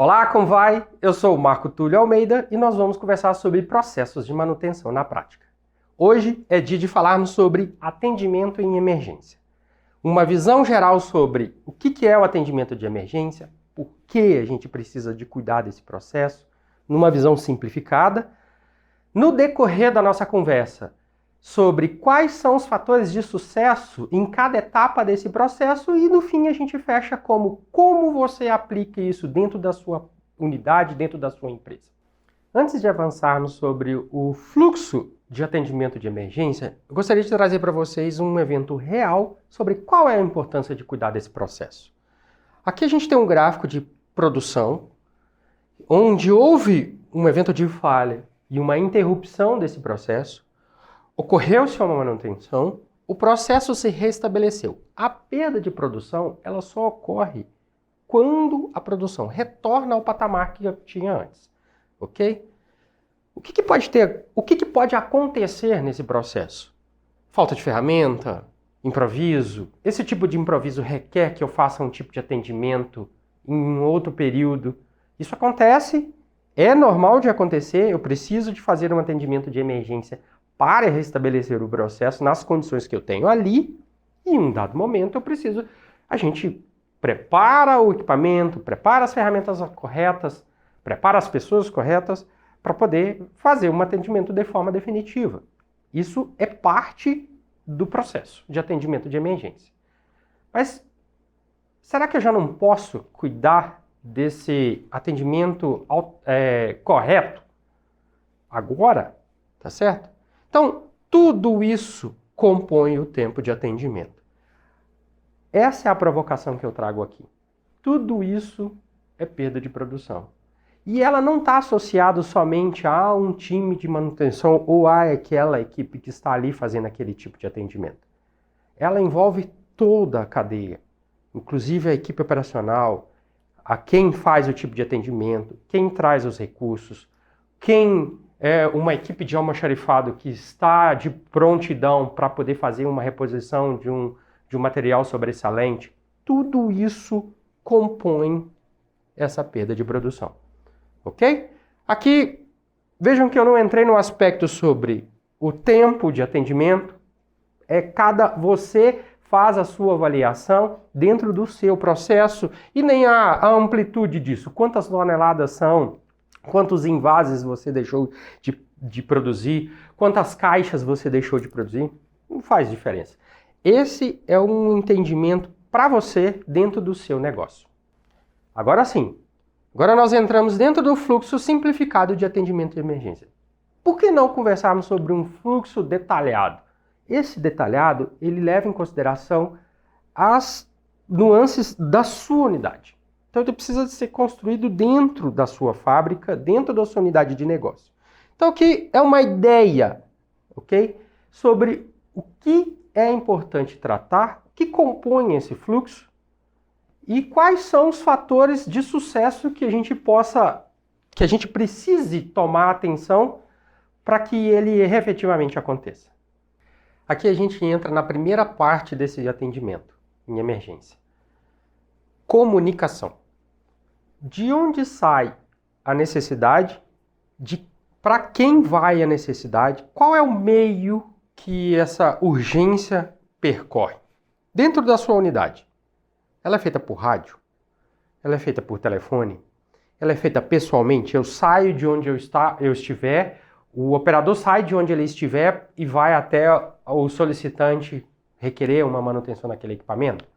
Olá, como vai? Eu sou o Marco Túlio Almeida e nós vamos conversar sobre processos de manutenção na prática. Hoje é dia de falarmos sobre atendimento em emergência. Uma visão geral sobre o que é o atendimento de emergência, por que a gente precisa de cuidar desse processo, numa visão simplificada. No decorrer da nossa conversa, sobre quais são os fatores de sucesso em cada etapa desse processo e no fim a gente fecha como você aplica isso dentro da sua unidade, dentro da sua empresa. Antes de avançarmos sobre o fluxo de atendimento de emergência, eu gostaria de trazer para vocês um evento real sobre qual é a importância de cuidar desse processo. Aqui a gente tem um gráfico de produção, onde houve um evento de falha e uma interrupção desse processo. Ocorreu-se uma manutenção, o processo se restabeleceu. A perda de produção, ela só ocorre quando a produção retorna ao patamar que tinha antes, ok? O que pode acontecer nesse processo? Falta de ferramenta, improviso. Esse tipo de improviso requer que eu faça um tipo de atendimento em um outro período. Isso acontece, é normal de acontecer, eu preciso de fazer um atendimento de emergência para restabelecer o processo nas condições que eu tenho ali, e em um dado momento a gente prepara o equipamento, prepara as ferramentas corretas, prepara as pessoas corretas para poder fazer um atendimento de forma definitiva. Isso é parte do processo de atendimento de emergência. Mas será que eu já não posso cuidar desse atendimento correto agora? Tá certo? Então, tudo isso compõe o tempo de atendimento. Essa é a provocação que eu trago aqui. Tudo isso é perda de produção. E ela não está associada somente a um time de manutenção ou a aquela equipe que está ali fazendo aquele tipo de atendimento. Ela envolve toda a cadeia, inclusive a equipe operacional, a quem faz o tipo de atendimento, quem traz os recursos, quem é uma equipe de almoxarifado que está de prontidão para poder fazer uma reposição de um material sobressalente. Tudo isso compõe essa perda de produção. Ok? Aqui, vejam que eu não entrei no aspecto sobre o tempo de atendimento. Você faz a sua avaliação dentro do seu processo e nem a amplitude disso. Quantas toneladas são? Quantos envases você deixou de produzir? Quantas caixas você deixou de produzir? Não faz diferença. Esse é um entendimento para você dentro do seu negócio. Agora sim, agora nós entramos dentro do fluxo simplificado de atendimento de emergência. Por que não conversarmos sobre um fluxo detalhado? Esse detalhado, ele leva em consideração as nuances da sua unidade. Então, ele precisa ser construído dentro da sua fábrica, dentro da sua unidade de negócio. Então, aqui é uma ideia, ok? Sobre o que é importante tratar, o que compõe esse fluxo e quais são os fatores de sucesso que a gente precise tomar atenção para que ele efetivamente aconteça. Aqui a gente entra na primeira parte desse atendimento em emergência. Comunicação. De onde sai a necessidade? Para quem vai a necessidade? Qual é o meio que essa urgência percorre? Dentro da sua unidade. Ela é feita por rádio? Ela é feita por telefone? Ela é feita pessoalmente? Eu saio de onde eu estiver, o operador sai de onde ele estiver e vai até o solicitante requerer uma manutenção naquele equipamento?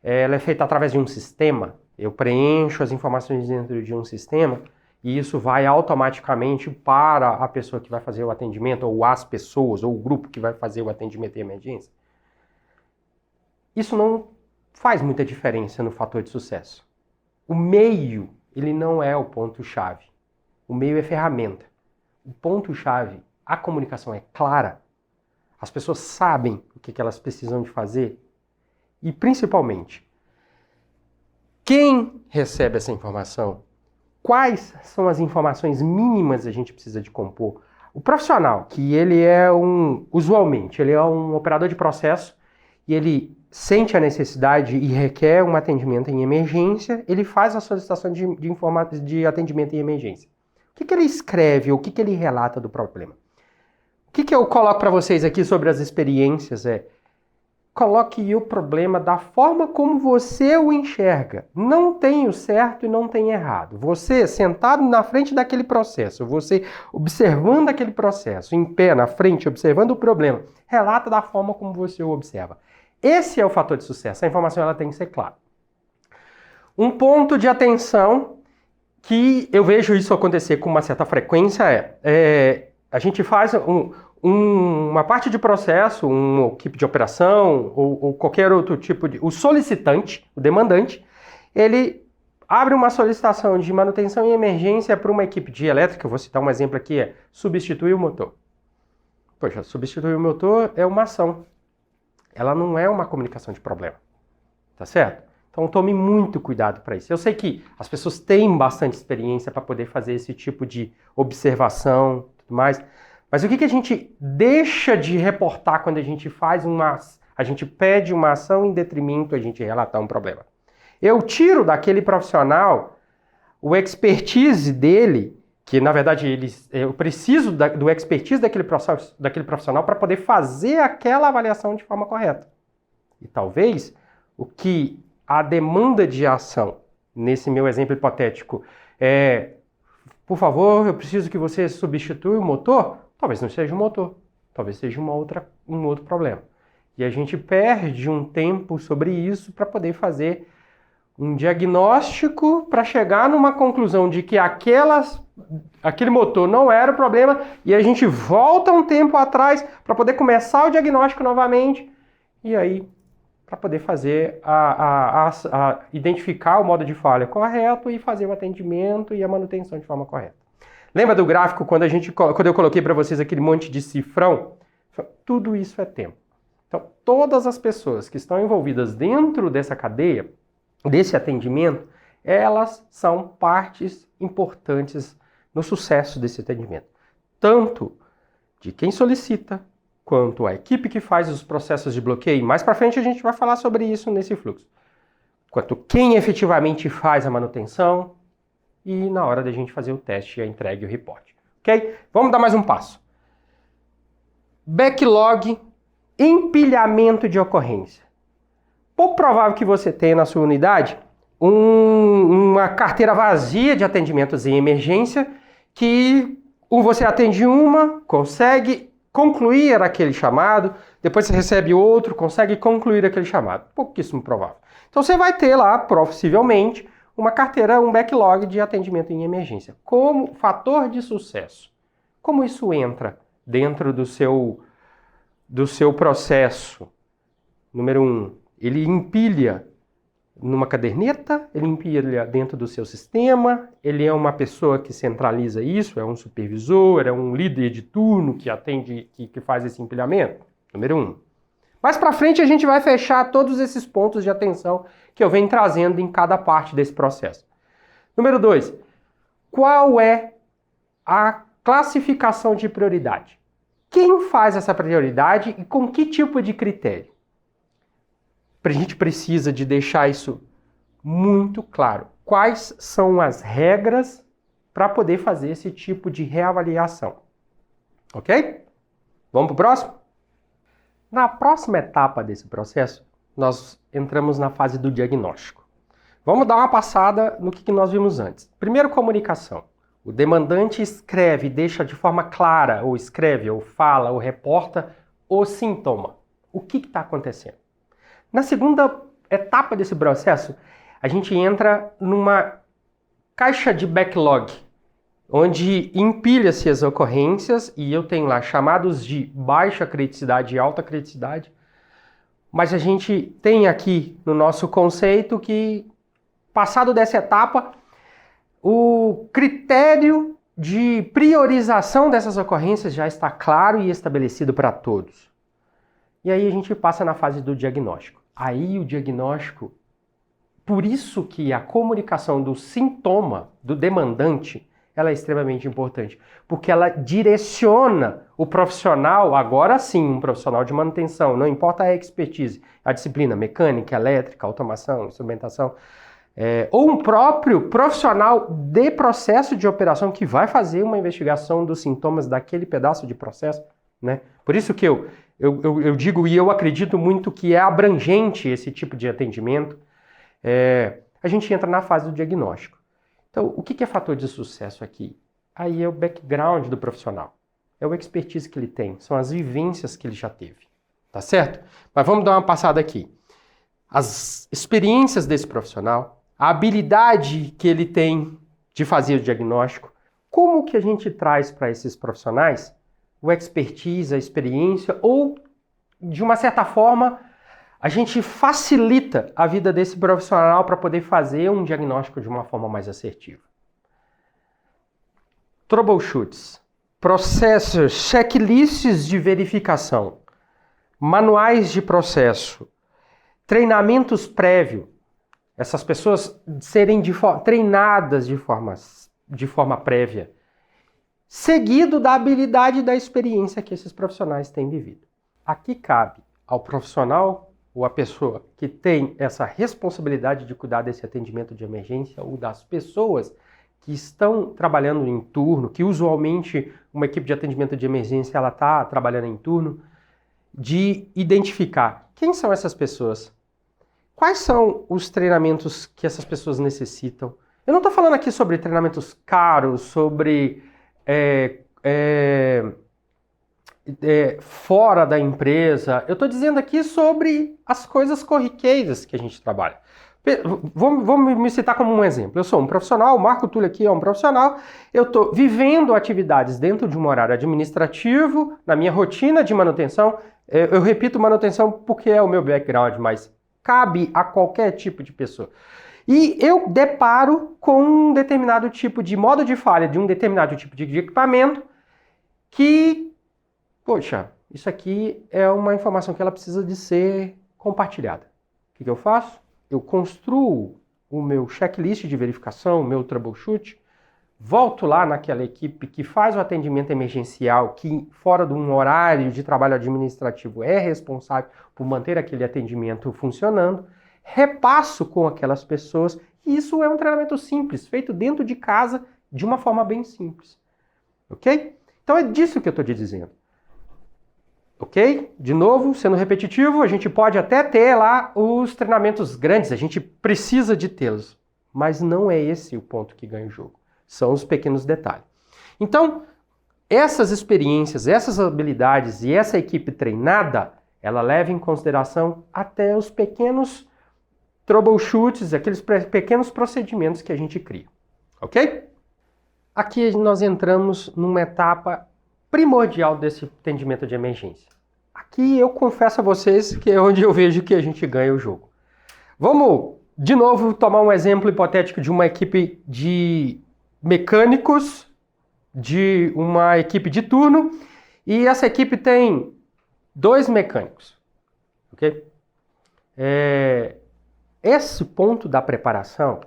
Ela é feita através de um sistema. Eu preencho as informações dentro de um sistema e isso vai automaticamente para a pessoa que vai fazer o atendimento, ou as pessoas, ou o grupo que vai fazer o atendimento de emergência. Isso não faz muita diferença no fator de sucesso. O meio, ele não é o ponto-chave. O meio é ferramenta. O ponto-chave, a comunicação é clara. As pessoas sabem o que elas precisam de fazer. E, principalmente, quem recebe essa informação? Quais são as informações mínimas que a gente precisa de compor? O profissional, que ele é usualmente, ele é um operador de processo e ele sente a necessidade e requer um atendimento em emergência, ele faz a solicitação de atendimento em emergência. O que ele escreve, ou o que ele relata do problema? O que eu coloco para vocês aqui sobre as experiências coloque o problema da forma como você o enxerga. Não tem o certo e não tem errado. Você sentado na frente daquele processo, você observando aquele processo, em pé, na frente, observando o problema, relata da forma como você o observa. Esse é o fator de sucesso. A informação ela tem que ser clara. Um ponto de atenção que eu vejo isso acontecer com uma certa frequência a gente faz uma parte de processo, uma equipe de operação ou qualquer outro tipo de... O solicitante, o demandante, ele abre uma solicitação de manutenção em emergência para uma equipe de elétrica. Eu vou citar um exemplo aqui, substituir o motor. Poxa, substituir o motor é uma ação. Ela não é uma comunicação de problema, tá certo? Então tome muito cuidado para isso. Eu sei que as pessoas têm bastante experiência para poder fazer esse tipo de observação e tudo mais, mas o que a gente deixa de reportar quando a gente a gente pede uma ação em detrimento a gente relatar um problema? Eu tiro daquele profissional o expertise dele, que na verdade eu preciso do expertise daquele profissional para poder fazer aquela avaliação de forma correta. E talvez o que a demanda de ação, nesse meu exemplo hipotético, por favor, eu preciso que você substitua o motor, talvez não seja o motor, talvez seja um outro problema. E a gente perde um tempo sobre isso para poder fazer um diagnóstico para chegar numa conclusão de que aquele motor não era o problema e a gente volta um tempo atrás para poder começar o diagnóstico novamente e aí para poder fazer identificar o modo de falha correto e fazer o atendimento e a manutenção de forma correta. Lembra do gráfico quando eu coloquei para vocês aquele monte de cifrão? Tudo isso é tempo. Então, todas as pessoas que estão envolvidas dentro dessa cadeia, desse atendimento, elas são partes importantes no sucesso desse atendimento. Tanto de quem solicita, quanto a equipe que faz os processos de bloqueio. Mais para frente a gente vai falar sobre isso nesse fluxo. Quanto quem efetivamente faz a manutenção e na hora da gente fazer o teste, a entrega e o reporte. Ok? Vamos dar mais um passo. Backlog, empilhamento de ocorrência. Pouco provável que você tenha na sua unidade uma carteira vazia de atendimentos em emergência que você atende uma, consegue concluir aquele chamado, depois você recebe outro, consegue concluir aquele chamado. Pouquíssimo provável. Então você vai ter lá, possivelmente, uma carteira, um backlog de atendimento em emergência. Como fator de sucesso. Como isso entra dentro do seu processo? Número 1, ele empilha numa caderneta, ele empilha dentro do seu sistema, ele é uma pessoa que centraliza isso, é um supervisor, é um líder de turno que atende, que faz esse empilhamento. Número 1. Mais para frente a gente vai fechar todos esses pontos de atenção que eu venho trazendo em cada parte desse processo. Número 2. Qual é a classificação de prioridade? Quem faz essa prioridade e com que tipo de critério? A gente precisa de deixar isso muito claro. Quais são as regras para poder fazer esse tipo de reavaliação? Ok? Vamos para o próximo? Na próxima etapa desse processo, nós entramos na fase do diagnóstico. Vamos dar uma passada no que nós vimos antes. Primeiro, comunicação. O demandante escreve, deixa de forma clara, ou escreve, ou fala, ou reporta o sintoma. O que está acontecendo? Na segunda etapa desse processo, a gente entra numa caixa de backlog, onde empilha-se as ocorrências, e eu tenho lá chamados de baixa criticidade e alta criticidade, mas a gente tem aqui no nosso conceito que, passado dessa etapa, o critério de priorização dessas ocorrências já está claro e estabelecido para todos. E aí a gente passa na fase do diagnóstico. Aí o diagnóstico, por isso que a comunicação do sintoma do demandante, ela é extremamente importante, porque ela direciona o profissional, agora sim, um profissional de manutenção, não importa a expertise, a disciplina mecânica, elétrica, automação, instrumentação, ou um próprio profissional de processo de operação que vai fazer uma investigação dos sintomas daquele pedaço de processo, né? Por isso que eu digo e eu acredito muito que é abrangente esse tipo de atendimento. A gente entra na fase do diagnóstico. Então, o que é fator de sucesso aqui? Aí é o background do profissional, é o expertise que ele tem, são as vivências que ele já teve, tá certo? Mas vamos dar uma passada aqui. As experiências desse profissional, a habilidade que ele tem de fazer o diagnóstico, como que a gente traz para esses profissionais o expertise, a experiência, ou, de uma certa forma, a gente facilita a vida desse profissional para poder fazer um diagnóstico de uma forma mais assertiva. Troubleshoots, processos, checklists de verificação, manuais de processo, treinamentos prévios, essas pessoas serem treinadas de forma prévia, seguido da habilidade e da experiência que esses profissionais têm vivido. Aqui cabe ao profissional ou à pessoa que tem essa responsabilidade de cuidar desse atendimento de emergência ou das pessoas que estão trabalhando em turno, que usualmente uma equipe de atendimento de emergência ela está trabalhando em turno, de identificar quem são essas pessoas, quais são os treinamentos que essas pessoas necessitam. Eu não estou falando aqui sobre treinamentos caros, sobre fora da empresa. Eu estou dizendo aqui sobre as coisas corriqueiras que a gente trabalha. Vou me citar como um exemplo. Eu sou um profissional, o Marco Túlio aqui é um profissional, eu estou vivendo atividades dentro de um horário administrativo, na minha rotina de manutenção. Eu repito manutenção porque é o meu background, mas cabe a qualquer tipo de pessoa. E eu deparo com um determinado tipo de modo de falha de um determinado tipo de equipamento que, poxa, isso aqui é uma informação que ela precisa de ser compartilhada. O que eu faço? Eu construo o meu checklist de verificação, o meu troubleshoot, volto lá naquela equipe que faz o atendimento emergencial, que fora de um horário de trabalho administrativo é responsável por manter aquele atendimento funcionando, repasso com aquelas pessoas, e isso é um treinamento simples, feito dentro de casa, de uma forma bem simples. Ok? Então é disso que eu estou te dizendo. Ok? De novo, sendo repetitivo, a gente pode até ter lá os treinamentos grandes, a gente precisa de tê-los, mas não é esse o ponto que ganha o jogo. São os pequenos detalhes. Então, essas experiências, essas habilidades e essa equipe treinada, ela leva em consideração até os pequenos troubleshoots, aqueles pequenos procedimentos que a gente cria. Ok? Aqui nós entramos numa etapa primordial desse atendimento de emergência. Aqui eu confesso a vocês que é onde eu vejo que a gente ganha o jogo. Vamos, de novo, tomar um exemplo hipotético de uma equipe de mecânicos, de uma equipe de turno, e essa equipe tem 2 mecânicos. Ok? Esse ponto da preparação,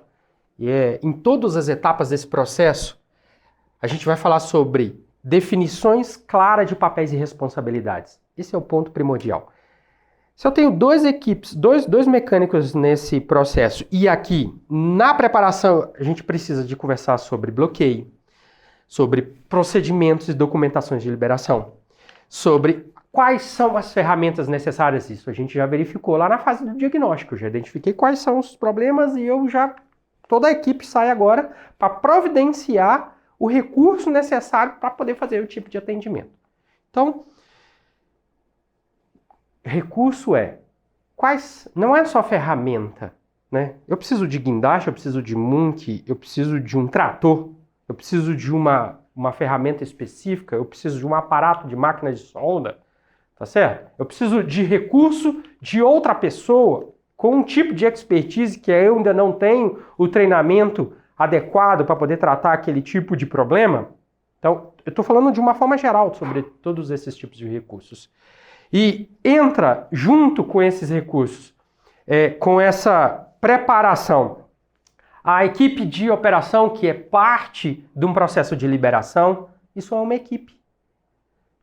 em todas as etapas desse processo, a gente vai falar sobre definições claras de papéis e responsabilidades. Esse é o ponto primordial. Se eu tenho 2 equipes, dois mecânicos nesse processo, e aqui, na preparação, a gente precisa de conversar sobre bloqueio, sobre procedimentos e documentações de liberação, sobre quais são as ferramentas necessárias. Isso a gente já verificou lá na fase do diagnóstico, eu já identifiquei quais são os problemas e toda a equipe sai agora para providenciar o recurso necessário para poder fazer o tipo de atendimento. Então, recurso não é só ferramenta, né? Eu preciso de guindaste, eu preciso de Munk, eu preciso de um trator, eu preciso de uma ferramenta específica, eu preciso de um aparato de máquina de solda, tá certo? Eu preciso de recurso de outra pessoa com um tipo de expertise que eu ainda não tenho o treinamento adequado para poder tratar aquele tipo de problema. Então, eu estou falando de uma forma geral sobre todos esses tipos de recursos. E entra junto com esses recursos, com essa preparação, a equipe de operação, que é parte de um processo de liberação. Isso é uma equipe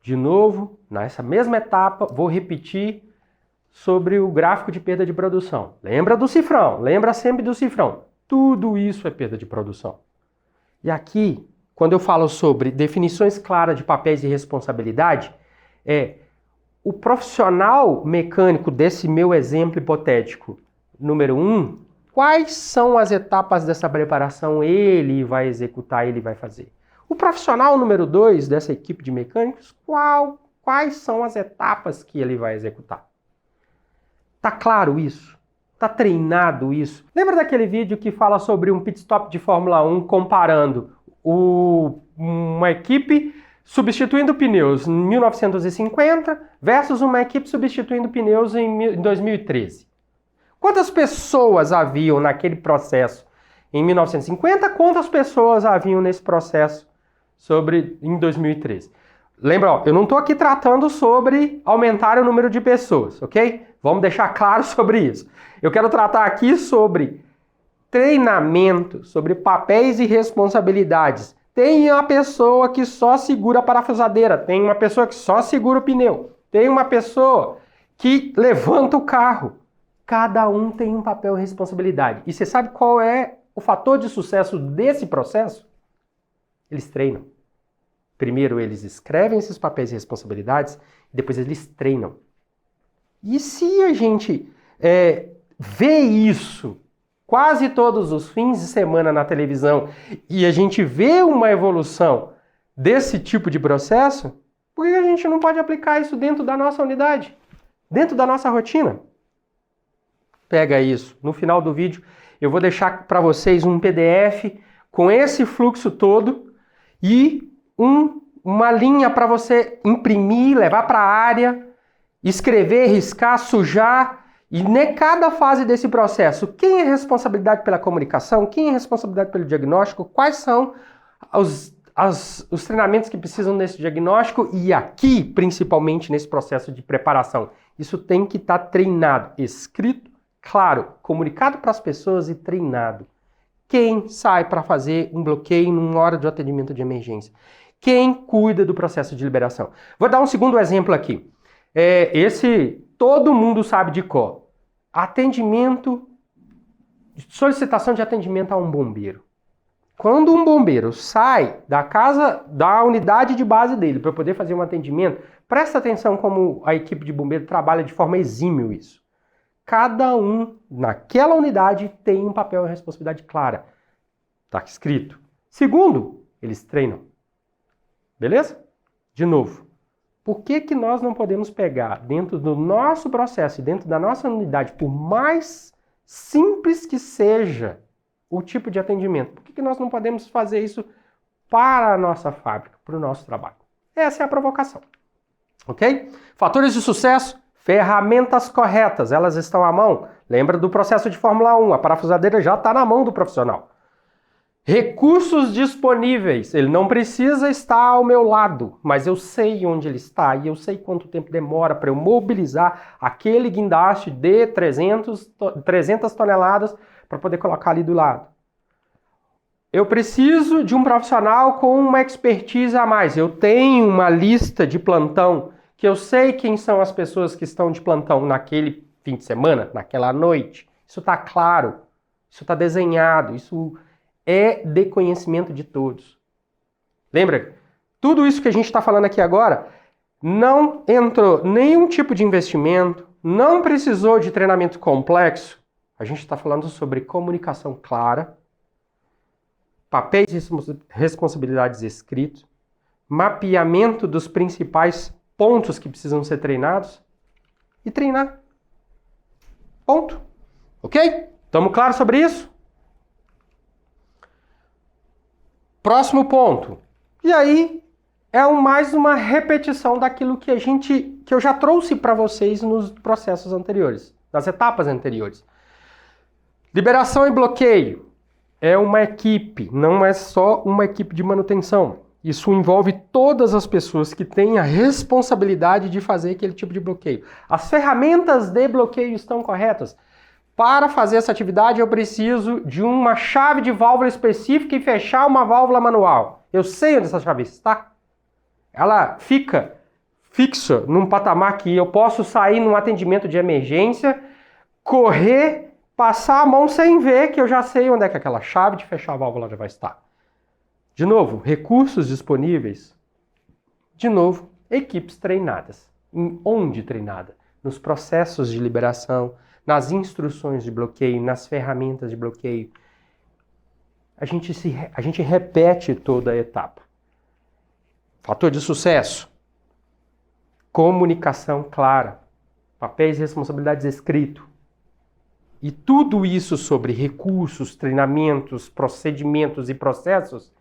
De novo, nessa mesma etapa, vou repetir sobre o gráfico de perda de produção. Lembra do cifrão, lembra sempre do cifrão. Tudo isso é perda de produção. E aqui, quando eu falo sobre definições claras de papéis e responsabilidade, o profissional mecânico desse meu exemplo hipotético, número 1, quais são as etapas dessa preparação ele vai executar, ele vai fazer? O profissional número 2 dessa equipe de mecânicos, quais são as etapas que ele vai executar? Tá claro isso? Tá treinado isso? Lembra daquele vídeo que fala sobre um pit stop de Fórmula 1 comparando uma equipe substituindo pneus em 1950 versus uma equipe substituindo pneus em 2013? Quantas pessoas haviam naquele processo em 1950? Quantas pessoas haviam nesse processo em 2013? Lembra, eu não estou aqui tratando sobre aumentar o número de pessoas, ok? Vamos deixar claro sobre isso. Eu quero tratar aqui sobre treinamento, sobre papéis e responsabilidades. Tem uma pessoa que só segura a parafusadeira, tem uma pessoa que só segura o pneu, tem uma pessoa que levanta o carro. Cada um tem um papel e responsabilidade. E você sabe qual é o fator de sucesso desse processo? Eles treinam. Primeiro eles escrevem esses papéis e responsabilidades, e depois eles treinam. E se a gente vê isso quase todos os fins de semana na televisão e a gente vê uma evolução desse tipo de processo, por que a gente não pode aplicar isso dentro da nossa unidade? Dentro da nossa rotina? Pega isso. No final do vídeo eu vou deixar para vocês um PDF com esse fluxo todo e uma linha para você imprimir, levar para a área, escrever, riscar, sujar. E em cada fase desse processo, quem é responsabilidade pela comunicação, quem é responsabilidade pelo diagnóstico, quais são os treinamentos que precisam desse diagnóstico e aqui, principalmente nesse processo de preparação. Isso tem que estar treinado, escrito, claro, comunicado para as pessoas e treinado. Quem sai para fazer um bloqueio numa hora de atendimento de emergência? Quem cuida do processo de liberação? Vou dar um segundo exemplo aqui. Todo mundo sabe de cor. Solicitação de atendimento a um bombeiro. Quando um bombeiro sai da unidade de base dele para poder fazer um atendimento, presta atenção como a equipe de bombeiro trabalha de forma exímil isso. Cada um naquela unidade tem um papel e responsabilidade clara. Está escrito. Segundo, eles treinam. Beleza? De novo. Por que nós não podemos pegar dentro do nosso processo e dentro da nossa unidade, por mais simples que seja o tipo de atendimento, por que nós não podemos fazer isso para a nossa fábrica, para o nosso trabalho? Essa é a provocação. Ok? Fatores de sucesso, ferramentas corretas, elas estão à mão. Lembra do processo de Fórmula 1, a parafusadeira já está na mão do profissional. Recursos disponíveis, ele não precisa estar ao meu lado, mas eu sei onde ele está e eu sei quanto tempo demora para eu mobilizar aquele guindaste de 300 toneladas para poder colocar ali do lado. Eu preciso de um profissional com uma expertise a mais. Eu tenho uma lista de plantão que eu sei quem são as pessoas que estão de plantão naquele fim de semana, naquela noite. Isso está claro, isso está desenhado, isso é de conhecimento de todos. Lembra? Tudo isso que a gente está falando aqui agora não entrou nenhum tipo de investimento, não precisou de treinamento complexo. A gente está falando sobre comunicação clara, papéis e responsabilidades escritos, mapeamento dos principais pontos que precisam ser treinados e treinar. Ponto. Ok? Estamos claros sobre isso? Próximo ponto. E aí mais uma repetição daquilo que eu já trouxe para vocês nos processos anteriores, nas etapas anteriores. Liberação e bloqueio é uma equipe, não é só uma equipe de manutenção. Isso envolve todas as pessoas que têm a responsabilidade de fazer aquele tipo de bloqueio. As ferramentas de bloqueio estão corretas. Para fazer essa atividade, eu preciso de uma chave de válvula específica e fechar uma válvula manual. Eu sei onde essa chave está. Ela fica fixa num patamar que eu posso sair num atendimento de emergência, correr, passar a mão sem ver, que eu já sei onde é que aquela chave de fechar a válvula já vai estar. De novo, recursos disponíveis. De novo, equipes treinadas. Em onde treinada? Nos processos de liberação, nas instruções de bloqueio, nas ferramentas de bloqueio. A gente repete toda a etapa. Fator de sucesso. Comunicação clara. Papéis e responsabilidades escrito. E tudo isso sobre recursos, treinamentos, procedimentos e processos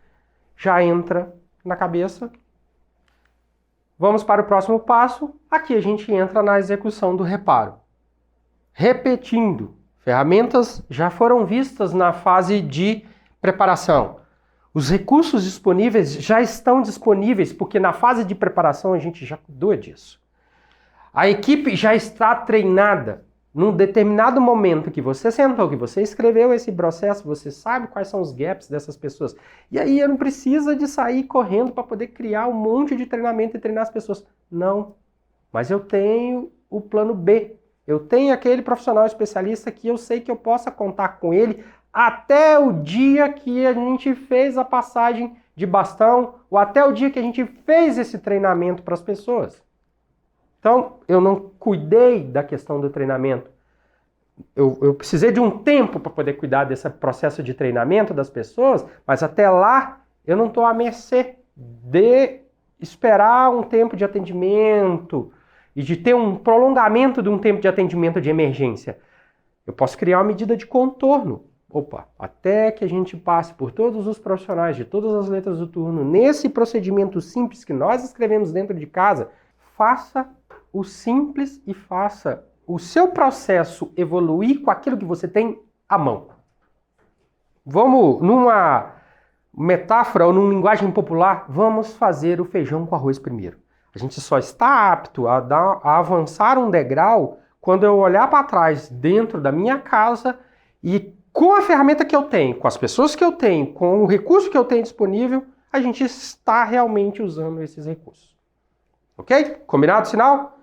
já entra na cabeça. Vamos para o próximo passo. Aqui a gente entra na execução do reparo. Repetindo, ferramentas já foram vistas na fase de preparação. Os recursos disponíveis já estão disponíveis, porque na fase de preparação a gente já cuidou disso. A equipe já está treinada. Num determinado momento que você sentou, que você escreveu esse processo, você sabe quais são os gaps dessas pessoas. E aí eu não preciso de sair correndo para poder criar um monte de treinamento e treinar as pessoas. Não. Mas eu tenho o plano B. Eu tenho aquele profissional especialista que eu sei que eu possa contar com ele até o dia que a gente fez a passagem de bastão ou até o dia que a gente fez esse treinamento para as pessoas. Então, eu não cuidei da questão do treinamento. Eu precisei de um tempo para poder cuidar desse processo de treinamento das pessoas, mas até lá eu não estou à mercê de esperar um tempo de atendimento e de ter um prolongamento de um tempo de atendimento de emergência. Eu posso criar uma medida de contorno. Opa, até que a gente passe por todos os profissionais de todas as letras do turno, nesse procedimento simples que nós escrevemos dentro de casa, faça o simples e faça o seu processo evoluir com aquilo que você tem à mão. Vamos, numa metáfora ou numa linguagem popular, vamos fazer o feijão com arroz primeiro. A gente só está apto a avançar um degrau quando eu olhar para trás dentro da minha casa e com a ferramenta que eu tenho, com as pessoas que eu tenho, com o recurso que eu tenho disponível, a gente está realmente usando esses recursos. Ok? Combinado, sinal?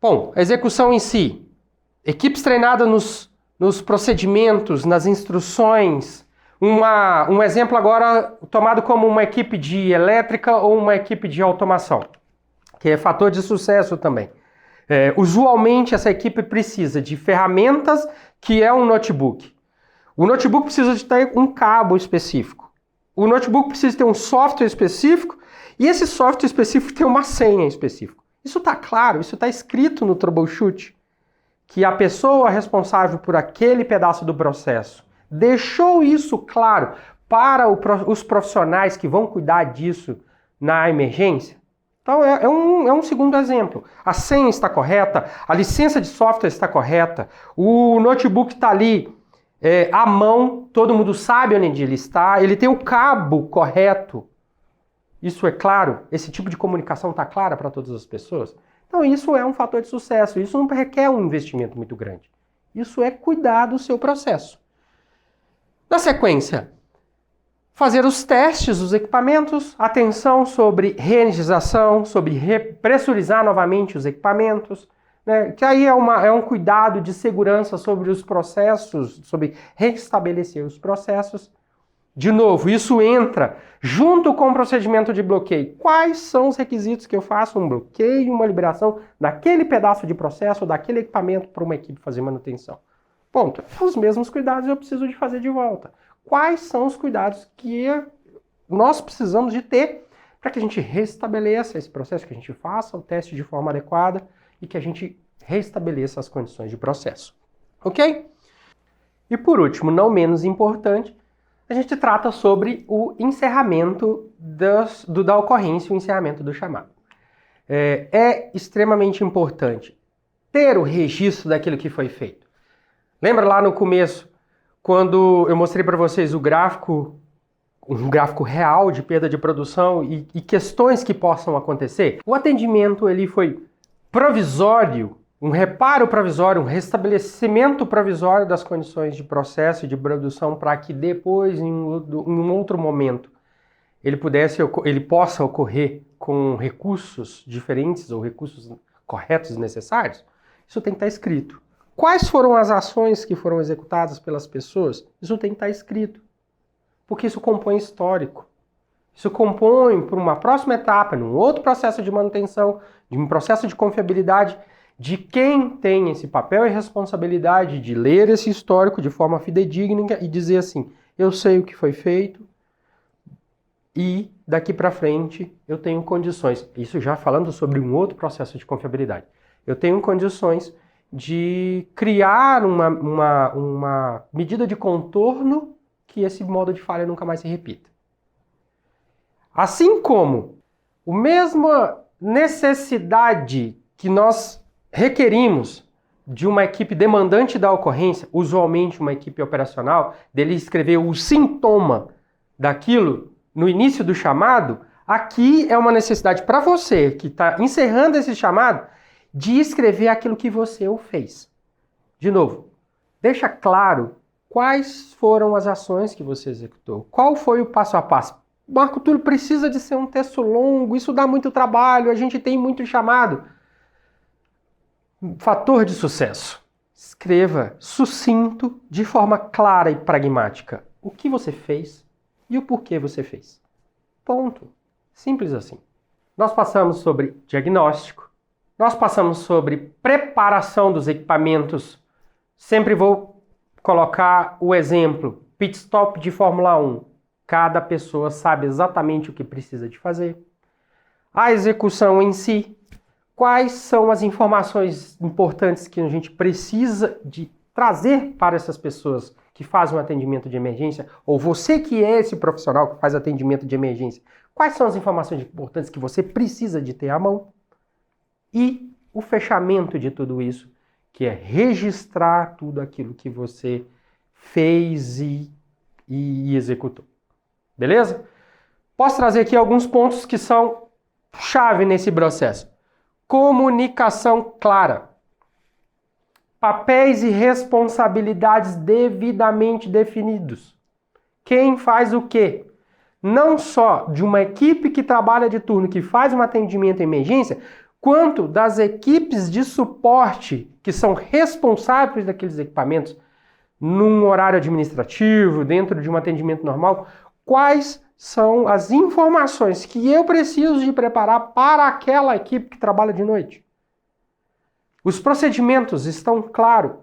Bom, a execução em si. Equipes treinadas nos procedimentos, nas instruções. Um exemplo agora tomado como uma equipe de elétrica ou uma equipe de automação, que é fator de sucesso também. Usualmente essa equipe precisa de ferramentas, que é um notebook. O notebook precisa de ter um cabo específico. O notebook precisa ter um software específico e esse software específico tem uma senha específica. Isso está claro, isso está escrito no troubleshoot, que a pessoa responsável por aquele pedaço do processo deixou isso claro para os profissionais que vão cuidar disso na emergência. Então é um segundo exemplo. A senha está correta, a licença de software está correta, o notebook está ali à mão, todo mundo sabe onde ele está, ele tem o cabo correto. Isso é claro? Esse tipo de comunicação está clara para todas as pessoas? Então isso é um fator de sucesso, isso não requer um investimento muito grande. Isso é cuidar do seu processo. Na sequência, fazer os testes dos equipamentos, atenção sobre reenergização, sobre repressurizar novamente os equipamentos, né? Que aí é um cuidado de segurança sobre os processos, sobre restabelecer os processos. De novo, isso entra junto com o procedimento de bloqueio. Quais são os requisitos que eu faço um bloqueio, uma liberação daquele pedaço de processo, daquele equipamento para uma equipe fazer manutenção? Ponto. Os mesmos cuidados eu preciso de fazer de volta. Quais são os cuidados que nós precisamos de ter para que a gente restabeleça esse processo, que a gente faça o teste de forma adequada e que a gente restabeleça as condições de processo. Ok? E por último, não menos importante, a gente trata sobre o encerramento da ocorrência, o encerramento do chamado. É extremamente importante ter o registro daquilo que foi feito. Lembra lá no começo, quando eu mostrei para vocês um gráfico real de perda de produção e questões que possam acontecer? O atendimento ele foi provisório, um reparo provisório, um restabelecimento provisório das condições de processo e de produção para que depois, em um outro momento, ele possa ocorrer com recursos diferentes ou recursos corretos e necessários? Isso tem que estar escrito. Quais foram as ações que foram executadas pelas pessoas? Isso tem que estar escrito. Porque isso compõe histórico. Isso compõe para uma próxima etapa, num outro processo de manutenção, de um processo de confiabilidade, de quem tem esse papel e responsabilidade de ler esse histórico de forma fidedigna e dizer assim, eu sei o que foi feito e daqui para frente eu tenho condições, isso já falando sobre um outro processo de confiabilidade, eu tenho condições de criar uma medida de contorno que esse modo de falha nunca mais se repita. Assim como a mesma necessidade que nós requerimos de uma equipe demandante da ocorrência, usualmente uma equipe operacional, dele escrever o sintoma daquilo no início do chamado, aqui é uma necessidade para você que está encerrando esse chamado de escrever aquilo que você o fez. De novo, deixa claro quais foram as ações que você executou, qual foi o passo a passo. Marco Túlio, precisa de ser um texto longo, isso dá muito trabalho, a gente tem muito chamado. Fator de sucesso. Escreva sucinto, de forma clara e pragmática, o que você fez e o porquê você fez. Ponto. Simples assim. Nós passamos sobre diagnóstico, nós passamos sobre preparação dos equipamentos. Sempre vou colocar o exemplo, pit stop de Fórmula 1. Cada pessoa sabe exatamente o que precisa de fazer. A execução em si. Quais são as informações importantes que a gente precisa de trazer para essas pessoas que fazem um atendimento de emergência? Ou você que é esse profissional que faz atendimento de emergência. Quais são as informações importantes que você precisa de ter à mão? E o fechamento de tudo isso, que é registrar tudo aquilo que você fez e executou. Beleza? Posso trazer aqui alguns pontos que são chave nesse processo. Comunicação clara. Papéis e responsabilidades devidamente definidos. Quem faz o quê? Não só de uma equipe que trabalha de turno, que faz um atendimento em emergência, quanto das equipes de suporte que são responsáveis daqueles equipamentos num horário administrativo, dentro de um atendimento normal. Quais são as informações que eu preciso de preparar para aquela equipe que trabalha de noite? Os procedimentos estão claros.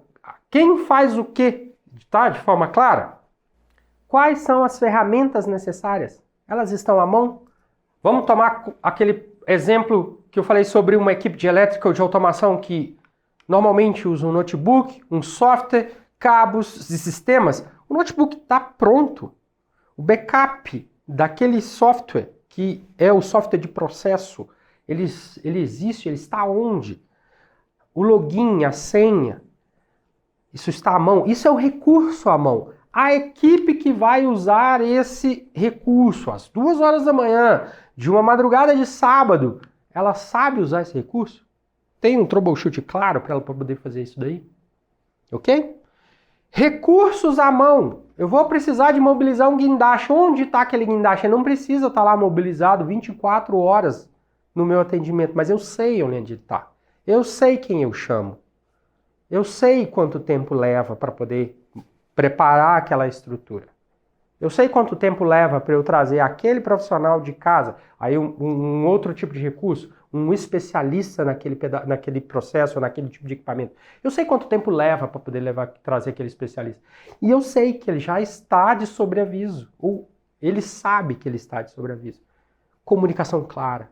Quem faz o quê? Tá? De forma clara? Quais são as ferramentas necessárias? Elas estão à mão? Vamos tomar aquele exemplo que eu falei sobre uma equipe de elétrica ou de automação que normalmente usa um notebook, um software, cabos e sistemas. O notebook está pronto. O backup daquele software, que é o software de processo, ele existe, ele está onde? O login, a senha, isso está à mão, isso é o recurso à mão. A equipe que vai usar esse recurso às 2 horas da manhã, de uma madrugada de sábado, ela sabe usar esse recurso? Tem um troubleshoot claro para ela poder fazer isso daí? Ok? Recursos à mão. Eu vou precisar de mobilizar um guindaste. Onde está aquele guindaste? Não precisa estar lá mobilizado 24 horas no meu atendimento, mas eu sei onde está. Eu sei quem eu chamo. Eu sei quanto tempo leva para poder preparar aquela estrutura. Eu sei quanto tempo leva para eu trazer aquele profissional de casa, aí um outro tipo de recurso, um especialista naquele processo, naquele tipo de equipamento. Eu sei quanto tempo leva para poder trazer aquele especialista. E eu sei que ele já está de sobreaviso, ou ele sabe que ele está de sobreaviso. Comunicação clara,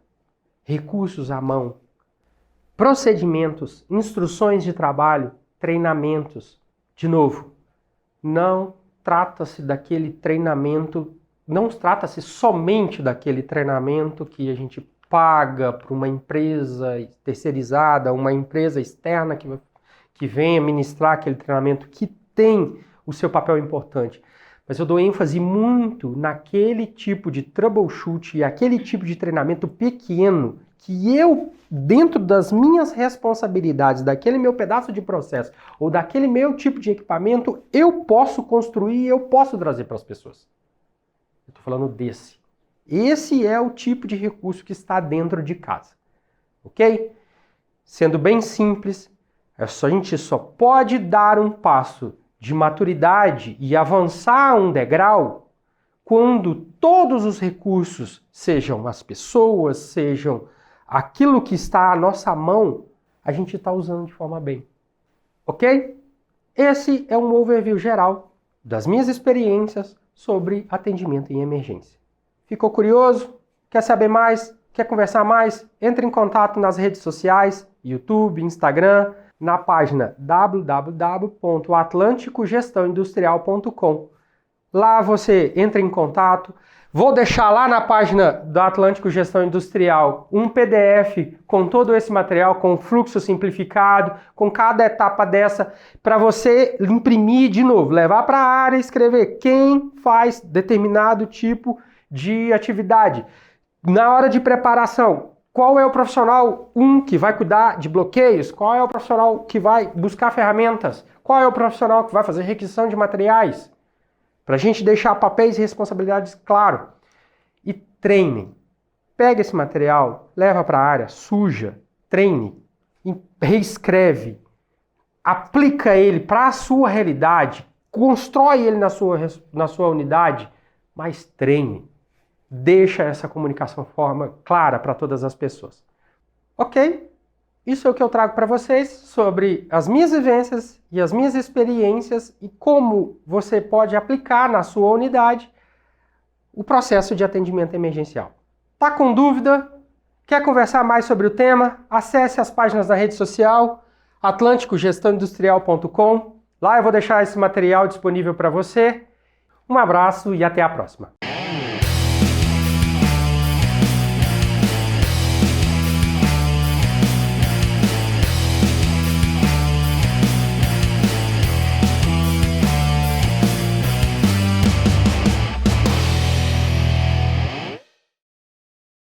recursos à mão, procedimentos, instruções de trabalho, treinamentos. De novo, não trata-se daquele treinamento, não trata-se somente daquele treinamento que a gente paga para uma empresa terceirizada, uma empresa externa que venha ministrar aquele treinamento, que tem o seu papel importante. Mas eu dou ênfase muito naquele tipo de troubleshoot e aquele tipo de treinamento pequeno que eu, dentro das minhas responsabilidades, daquele meu pedaço de processo ou daquele meu tipo de equipamento, eu posso construir e eu posso trazer para as pessoas. Eu estou falando desse. Esse é o tipo de recurso que está dentro de casa, ok? Sendo bem simples, a gente só pode dar um passo de maturidade e avançar um degrau quando todos os recursos, sejam as pessoas, sejam aquilo que está à nossa mão, a gente está usando de forma bem, ok? Esse é um overview geral das minhas experiências sobre atendimento em emergência. Ficou curioso? Quer saber mais? Quer conversar mais? Entre em contato nas redes sociais, YouTube, Instagram, na página www.atlanticogestãoindustrial.com. Lá você entra em contato. Vou deixar lá na página da Atlântico Gestão Industrial um PDF com todo esse material, com fluxo simplificado, com cada etapa dessa, para você imprimir de novo, levar para a área e escrever quem faz determinado tipo de atividade. Na hora de preparação, qual é o profissional que vai cuidar de bloqueios? Qual é o profissional que vai buscar ferramentas? Qual é o profissional que vai fazer requisição de materiais? Para a gente deixar papéis e responsabilidades claro. E treinem. Pega esse material, leva para a área, suja, treine, reescreve, aplica ele para a sua realidade, constrói ele na sua unidade, mas treine. Deixa essa comunicação forma clara para todas as pessoas. Ok? Isso é o que eu trago para vocês sobre as minhas vivências e as minhas experiências e como você pode aplicar na sua unidade o processo de atendimento emergencial. Tá com dúvida? Quer conversar mais sobre o tema? Acesse as páginas da rede social atlanticogestãoindustrial.com. Lá eu vou deixar esse material disponível para você. Um abraço e até a próxima.